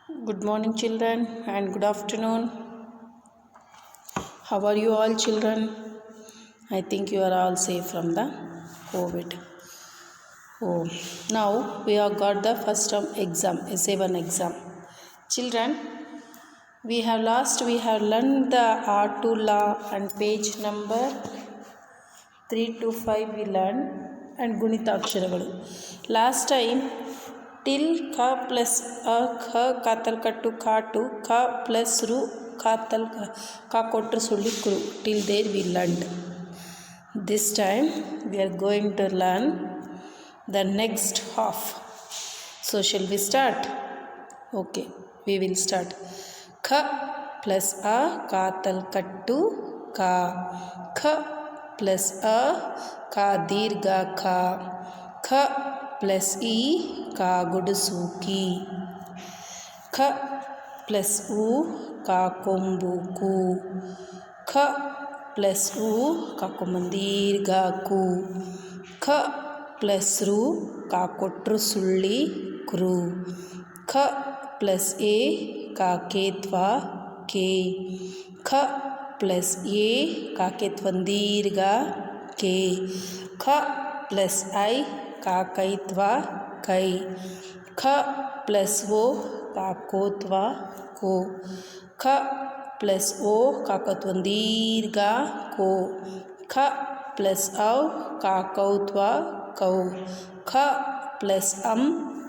Good morning, children, and good afternoon. How are you all, children? I think you are all safe from the COVID. Oh, now we have got the first term exam, SA1 exam. Children, we have learned the R2 law and page number 3 to 5 we learned and ಗುಣಿತಾಕ್ಷರಗಳು. Last time till ka plus a kha katal kattu katu ka plus ru katal ka kotru sulli kru till there we learned. This time we are going to learn the next half. So shall we start? Okay, we will start. Kha plus a katal kattu ka kha plus a ka dirgha kha kha plus e ka gudusu ki kha plus u ka kombu ku kha plus u ka komandirga ku kha plus ru ka kotru sulli kru kha plus a ka ketva ke kha plus a ka ketvandirga ke kha plus I का कैत्वा कै ख plus वो का कोत्वा को ख plus O का कत्वंदीर्घा को ख प्लस औ का कौत्वा कौ ख प्लस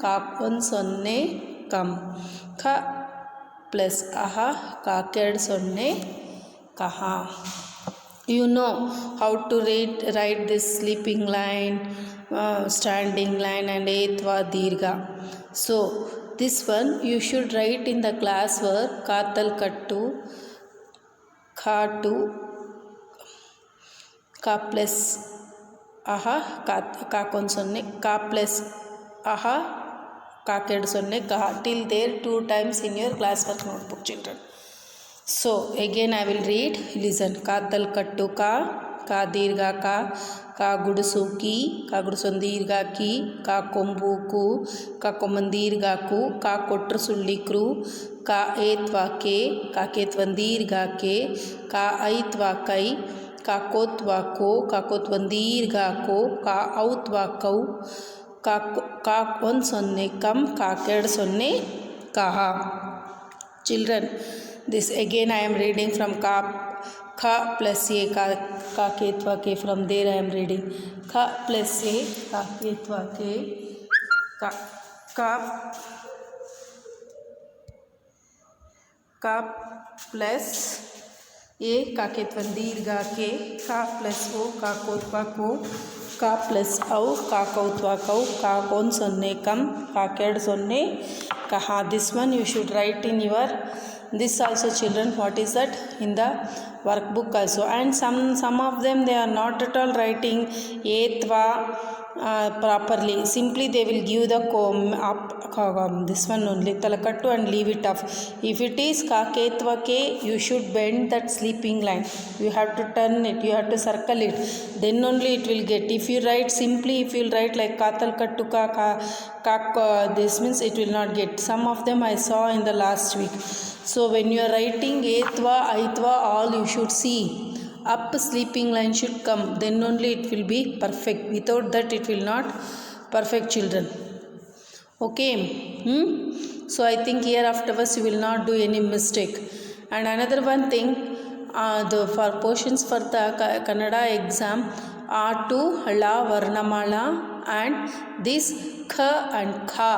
का कौन सೊನ್ನೆ कम ख प्लस अह का केड़ सೊನ್ನೆ कहा. You know how to write this sleeping line, standing line and etva dirgha. So this one you should write in the class work. Katal kattu khatu ka plus aha ka kon sonne ka plus aha ka ked sonne kaha till there 2 times in your class work notebook, children. So again I will read. Listen. Katal kattu ka dirgha ka gudusu ki ka gudusondirgha ki ka kombu ku ka komandirgha ku ka kotru sulli kru ka etva ke ka ketvandirgha ke ka aitva kai का कोत्वा को का कोत्वंदीर्घा को का औत्वा कौ का कौन सೊನ್ನೆ कम का केड़ सೊನ್ನೆ कहा. Children, this again I am reading from ka kha plus a ka ketva ke. From there I am reading kha plus a ka ketva ke ka plus a का केत्वंदीर्घा के का प्लस ओ का कोत्वा को का प्लस औ का कौत्वा कौ का कौन सೊನ್ನೆ कम का केड़ सೊನ್ನೆ कहा. This one you should write in your this also, children. What is that? In the workbook also. And some of them they are not at all writing etva properly. Simply they will give the this one only talakattu and leave it off. If it is ka ketva ke, you should bend that sleeping line. You have to turn it, you have to circle it, then only it will get. If you write simply, if you write like katal kattu ka this means it will not get. Some of them I saw in the last week. So when you are writing etva aitva all, you should see up sleeping line should come, then only it will be perfect. Without that it will not perfect, children. Okay. So I think here afterwards you will not do any mistake. And another one thing, for portions for the Kannada exam, R2 La Varnamala and this Kha and Kha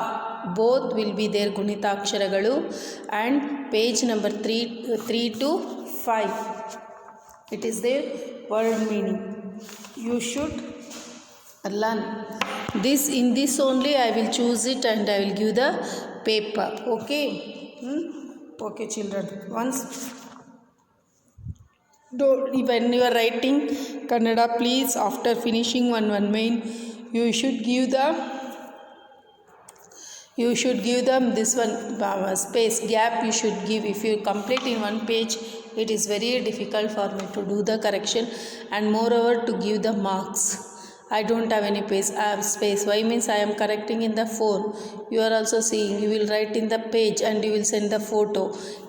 both will be there, ಗುಣಿತಾಕ್ಷರಗಳು. And page number 3 to 5 it is their word meaning. You should learn this. In this only I will choose it and I will give the paper. Okay. Okay, children. Once when you are writing Kannada, please after finishing one main you should give them this one space gap you should give. If you complete in one page, it is very difficult for me to do the correction and moreover to give the marks. I don't have any space. I have space. Why means I am correcting in the phone. You are also seeing. You will write in the page and you will send the photo.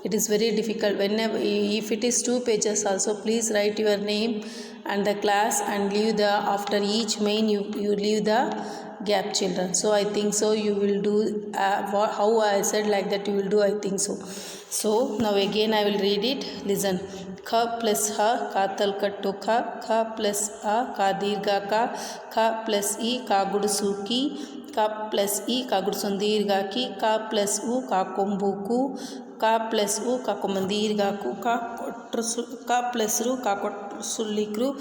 It is very difficult. Whenever if it is 2 pages also, please write your name and the class and leave the after each main you leave the gap, children. So I think so you will do how I said like that you will do. I think so. So now again I will read it. Listen. ख plus ह का तलकट्टु ख plus अ का दीर्घ ख plus ई का गुड़सु की क प्लस ई का गुड़सुन दीर्घ की क प्लस उ का कुंभु कु क प्लस उ का कुमन दीर्घ कु क प्लस रु का सुल्लिक्रु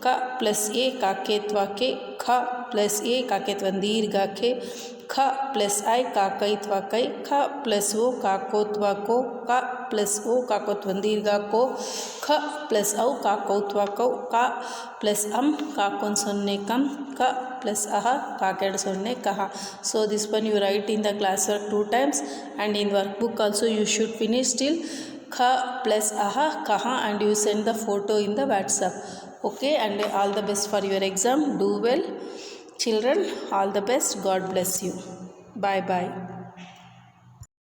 क प्लस ए का केत्वा के ख प्लस ए का केत्वन दीर्घ के ख प्लस आई का कैत्वा कै ख प्लस ओ का कोत्वा को क प्लस ओ का कोत्वन दीर्घ को ख प्लस औ का कौत्वा कौ क प्लस अम का कौन सुनने कम क प्लस अह का केड सुनने कहा. So this one you write in the classwork 2 times and in workbook also you should finish till kha plus aha kaha and you send the photo in the WhatsApp. Okay, and all the best for your exam. Do well children, all the best. God bless you. Bye bye.